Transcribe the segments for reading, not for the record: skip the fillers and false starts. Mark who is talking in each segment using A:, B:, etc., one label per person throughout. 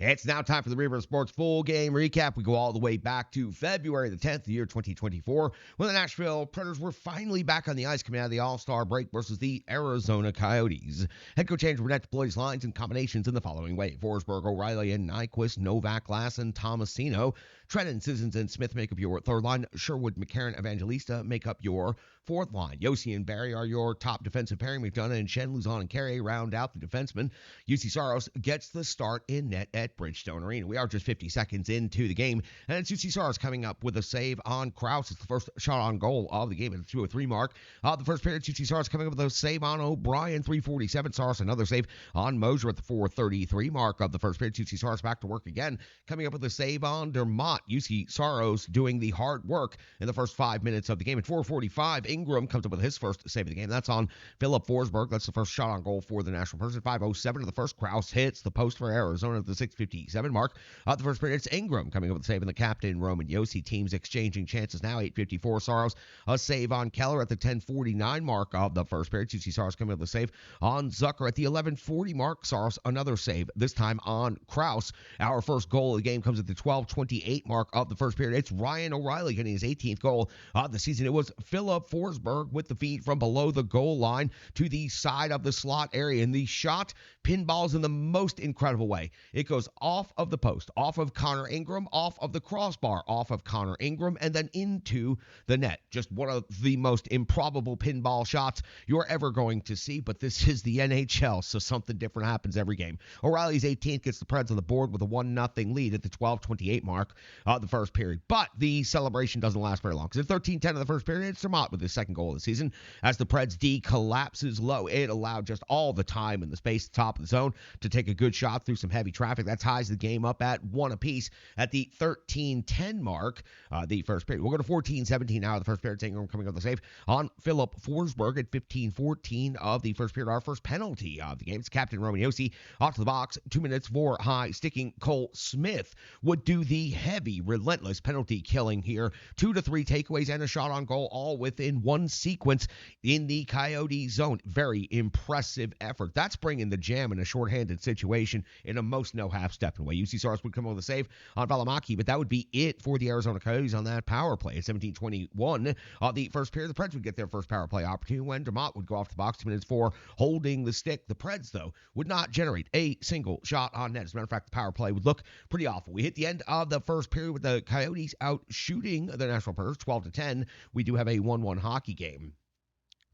A: It's now time for the River Sports full game recap. We go all the way back to February the 10th, the year 2024, when the Nashville Predators were finally back on the ice coming out of the All-Star break versus the Arizona Coyotes. Head coach Andrew Burnett deployed his lines and combinations in the following way. Forsberg, O'Reilly, and Nyquist, Novak, Lassen, Tomasino, Trenton, Sissons, and Smith make up your third line. Sherwood, McCarron, Evangelista make up your fourth line. Josi and Barry are your top defensive pairing. McDonough and Shen, Luzon, and Carey round out the defensemen. Juuse Saros gets the start in net at Bridgestone Arena. We are just 50 seconds into the game, and it's Juuse Saros coming up with a save on Krause. It's the first shot on goal of the game at the 2:03 mark. The first period, Juuse Saros coming up with a save on O'Brien, 3:47. Saros another save on Mosier at the 4:33 mark of the first period. Juuse Saros back to work again, coming up with a save on Dermott. Juuse Saros doing the hard work in the first 5 minutes of the game. At 4:45, Ingram comes up with his first save of the game. That's on Philip Forsberg. That's the first shot on goal for the National Predators. At 5:07 of the first, Krause hits the post for Arizona at the 6:57 mark. The first period, it's Ingram coming up with a save, and the captain, Roman Josi. Teams exchanging chances now. 8:54, Saros a save on Keller at the 10:49 mark of the first period. Juuse Saros coming up with a save on Zucker at the 11:40 mark. Saros another save, this time on Krause. Our first goal of the game comes at the 12:28 mark of the first period. It's Ryan O'Reilly getting his 18th goal of the season. It was Philip Forsberg with the feed from below the goal line to the side of the slot area, and the shot pinballs in the most incredible way. It goes off of the post, off of Connor Ingram, off of the crossbar, off of Connor Ingram, and then into the net. Just one of the most improbable pinball shots you're ever going to see, but this is the NHL, so something different happens every game. O'Reilly's 18th gets the Preds on the board with a 1-0 lead at the 12:28 mark of the first period, but the celebration doesn't last very long, because at 13:10 of the first period, it's Dermott with his second goal of the season as the Preds D collapses low. It allowed just all the time in the space at the top of the zone to take a good shot through some heavy traffic. That ties the game up at 1 apiece at the 13:10 mark, the first period. We'll go to 14:17 now of the first period. Ingram coming up with the save on Philip Forsberg at 15:14 of the first period. Our first penalty of the game. It's Captain Roman Josi off to the box. 2 minutes for high sticking Cole Smith would do the heavy, relentless penalty killing here. 2 to 3 takeaways and a shot on goal, all within one sequence in the Coyote zone. Very impressive effort. That's bringing the jam in a shorthanded situation in a most no half-stepping way. Juuse Saros would come up with a save on Valimaki, but that would be it for the Arizona Coyotes on that power play. At 17:21 the first period, the Preds would get their first power play opportunity when Dermott would go off the box. 2 minutes for holding the stick. The Preds, though, would not generate a single shot on net. As a matter of fact, the power play would look pretty awful. We hit the end of the first period with the Coyotes out shooting the Nashville Predators 12-10. We do have a 1-1 hockey game.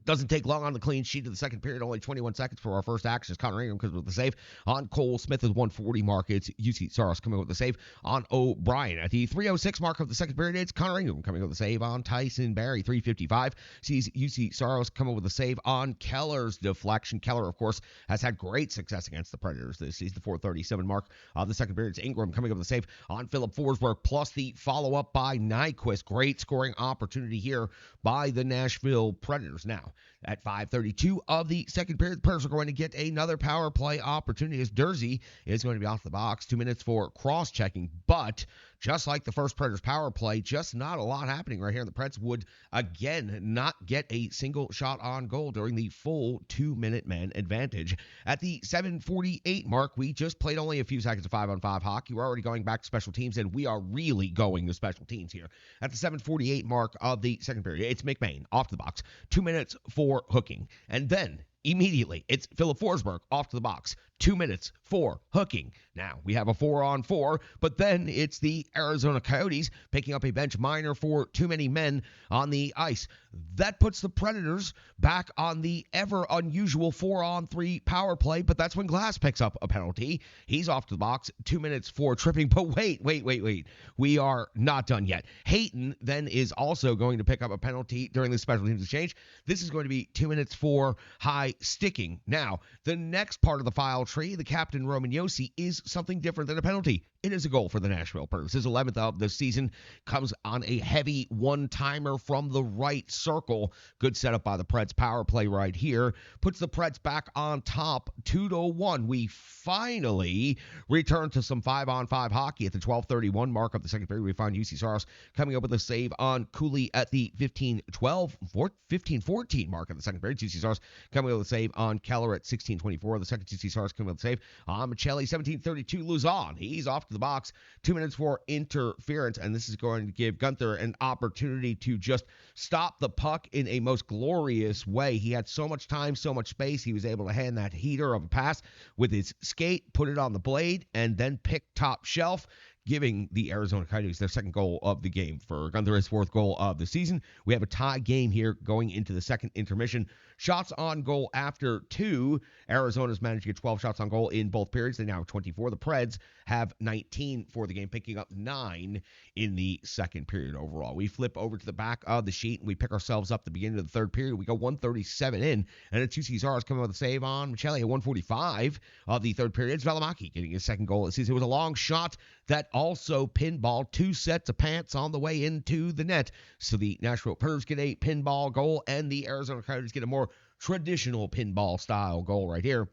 A: Doesn't take long on the clean sheet of the second period. Only 21 seconds for our first action. Connor Ingram comes with the save on Cole Smith at 1:40 mark. It's Juuse Saros coming with the save on O'Brien. At the 3:06 mark of the second period, it's Connor Ingram coming with the save on Tyson Barrie. 3:55 sees Juuse Saros coming with the save on Keller's deflection. Keller, of course, has had great success against the Predators this season. The 4:37 mark of the second period, it's Ingram coming up with the save on Philip Forsberg, plus the follow-up by Nyquist. Great scoring opportunity here by the Nashville Predators. Now, at 5:32 of the second period, the Predators are going to get another power play opportunity as Durzi is going to be off the box. 2 minutes for cross-checking, but just like the first Predators power play, just not a lot happening right here. The Preds would, again, not get a single shot on goal during the full 2-minute man advantage. At the 7:48 mark, we just played only a few seconds of 5-on-5 hockey. We're already going back to special teams, and we are really going to special teams here. At the 7:48 mark of the second period, it's McMahon off the box. 2 minutes for hooking. And then, immediately, it's Philip Forsberg off to the box. 2 minutes for hooking. Now, we have a 4-on-4, but then it's the Arizona Coyotes picking up a bench minor for too many men on the ice. That puts the Predators back on the ever unusual 4-on-3 power play, but that's when Glass picks up a penalty. He's off to the box. 2 minutes for tripping, but wait. We are not done yet. Hayton then is also going to pick up a penalty during the special teams exchange. This is going to be 2 minutes for high sticking. Now, the next part of the file tree, the captain Roman Josi, is something different than a penalty. It is a goal for the Nashville Predators. His 11th of the season comes on a heavy one-timer from the right circle. Good setup by the Preds power play right here. Puts the Preds back on top 2-1. We finally return to some 5-on-5 hockey at the 12:31 mark of the second period. We find Juuse Saros coming up with a save on Cooley at the 15:14 mark of the second period. Juuse Saros coming up with a save on Keller at 16:24. The second Juuse Saros coming with the save on Michelli. 17:32, Luzon. He's off to the box. 2 minutes for interference, and this is going to give Gunther an opportunity to just stop the puck in a most glorious way. He had so much time, so much space. He was able to hand that heater of a pass with his skate, put it on the blade, and then pick top shelf, giving the Arizona Coyotes their second goal of the game. For Gunther, his fourth goal of the season. We have a tie game here going into the second intermission. Shots on goal after 2. Arizona's managed to get 12 shots on goal in both periods. They now have 24. The Preds have 19 for the game, picking up 9 in the second period overall. We flip over to the back of the sheet, and we pick ourselves up at the beginning of the third period. We go 137 in, and it's UC Zara's coming with a save on Michelli at 145 of the third period. It's Valimaki getting his second goal of the season. It was a long shot that also pinballed 2 sets of pants on the way into the net. So the Nashville Predators get a pinball goal, and the Arizona Coyotes get a more traditional pinball style goal right here.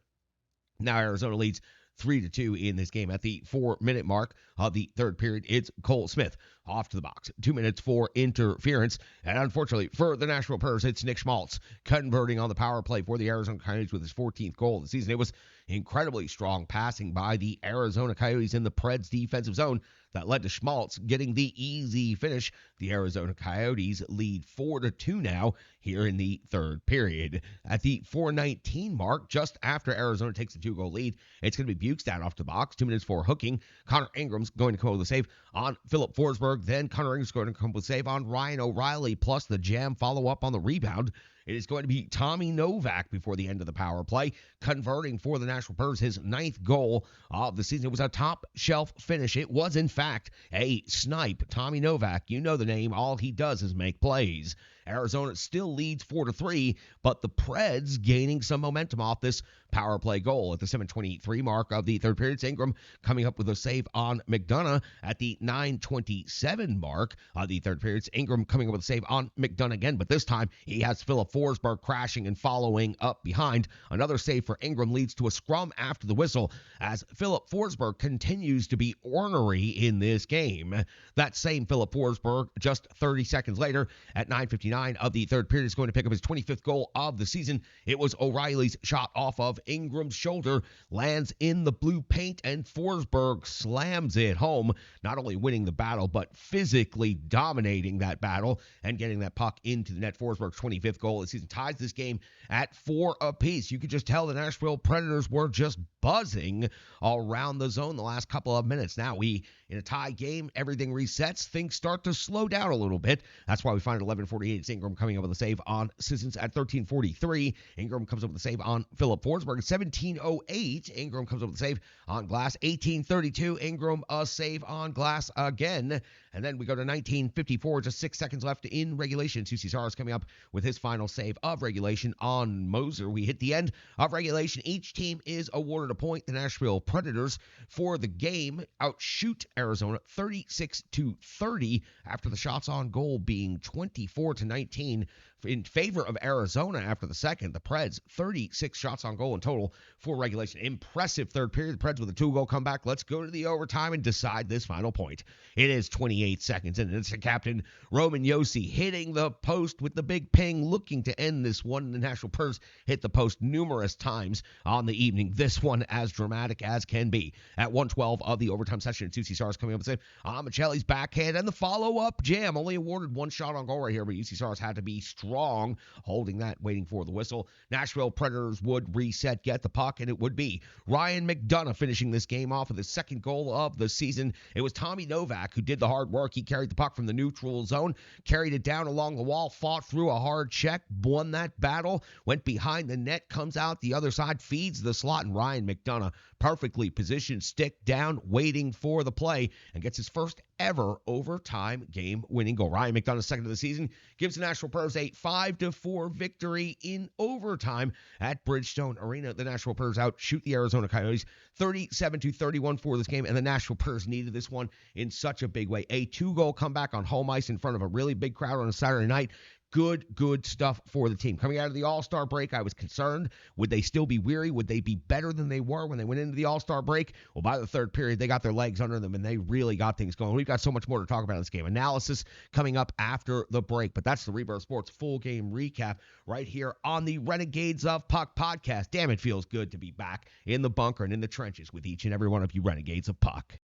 A: Now Arizona leads 3-2 in this game. At the 4-minute mark of the third period, it's Cole Smith off to the box. 2 minutes for interference. And unfortunately for the Nashville Predators, it's Nick Schmaltz converting on the power play for the Arizona Coyotes with his 14th goal of the season. It was incredibly strong passing by the Arizona Coyotes in the Preds defensive zone that led to Schmaltz getting the easy finish. The Arizona Coyotes lead 4-2 now here in the third period. At the 4:19 mark, just after Arizona takes the 2-goal lead, it's going to be Bukestad off the box. 2 minutes for hooking. Connor Ingram's going to come with a save on Philip Forsberg. Then Connor Ingram's going to come with a save on Ryan O'Reilly, plus the jam follow-up on the rebound. It is going to be Tommy Novak before the end of the power play, converting for the Nashville Predators his 9th goal of the season. It was a top-shelf finish. It was, in fact, a snipe. Tommy Novak, you know the name. All he does is make plays. Arizona still leads 4-3, but the Preds gaining some momentum off this power play goal. At the 7:23 mark of the third period, it's Ingram coming up with a save on McDonough. At the 9:27 mark of the third period, it's Ingram coming up with a save on McDonough again, but this time he has Philip Forsberg crashing and following up behind. Another save for Ingram leads to a scrum after the whistle as Philip Forsberg continues to be ornery in this game. That same Philip Forsberg, just 30 seconds later, at 9:59 of the third period, is going to pick up his 25th goal of the season. It was O'Reilly's shot off of Ingram's shoulder, lands in the blue paint, and Forsberg slams it home, not only winning the battle, but physically dominating that battle and getting that puck into the net. Forsberg's 25th goal of the season ties this game at 4 apiece. You could just tell the Nashville Predators were just buzzing around the zone the last couple of minutes. Now in a tie game, everything resets. Things start to slow down a little bit. That's why we find 11:48. It's Ingram coming up with a save on Sissons at 13:43. Ingram comes up with a save on Philip Forsberg at 17:08. Ingram comes up with a save on glass. 18:32. Ingram a save on glass again. And then we go to 19:54, just 6 seconds left in regulation. Susi Saros coming up with his final save of regulation on Moser. We hit the end of regulation. Each team is awarded a point. The Nashville Predators for the game outshoot Arizona 36-30 after the shots on goal being 24-19 in favor of Arizona after the second. The Preds, 36 shots on goal in total for regulation. Impressive third period. The Preds with a 2-goal comeback. Let's go to the overtime and decide this final point. It is 28 seconds in, and it's the captain, Roman Josi, hitting the post with the big ping, looking to end this one. The Nashville Predators hit the post numerous times on the evening. This one as dramatic as can be. At 1:12 of the overtime session, Susi Saros coming up and saying, Michelli's backhand and the follow-up jam. Only awarded 1 shot on goal right here, but UC Saros had to be strong, holding that, waiting for the whistle. Nashville Predators would reset, get the puck, and it would be Ryan McDonough finishing this game off with his 2nd goal of the season. It was Tommy Novak who did the hard work. He carried the puck from the neutral zone, carried it down along the wall, fought through a hard check, won that battle, went behind the net, comes out the other side, feeds the slot, and Ryan McDonough perfectly positioned, stick down, waiting for the play, and gets his first ever overtime game-winning goal. Ryan McDonough's 2nd of the season gives the Nashville Predators a 5-4 victory in overtime at Bridgestone Arena. The Nashville Predators outshoot the Arizona Coyotes 37-31 for this game, and the Nashville Predators needed this one in such a big way. A 2-goal comeback on home ice in front of a really big crowd on a Saturday night good stuff for the team. Coming out of the All-Star break, I was concerned. Would they still be weary? Would they be better than they were when they went into the All-Star break? Well, by the third period, they got their legs under them, and they really got things going. We've got so much more to talk about in this game. Analysis coming up after the break, but that's the Rebirth Sports full game recap right here on the Renegades of Puck podcast. Damn, it feels good to be back in the bunker and in the trenches with each and every one of you Renegades of Puck.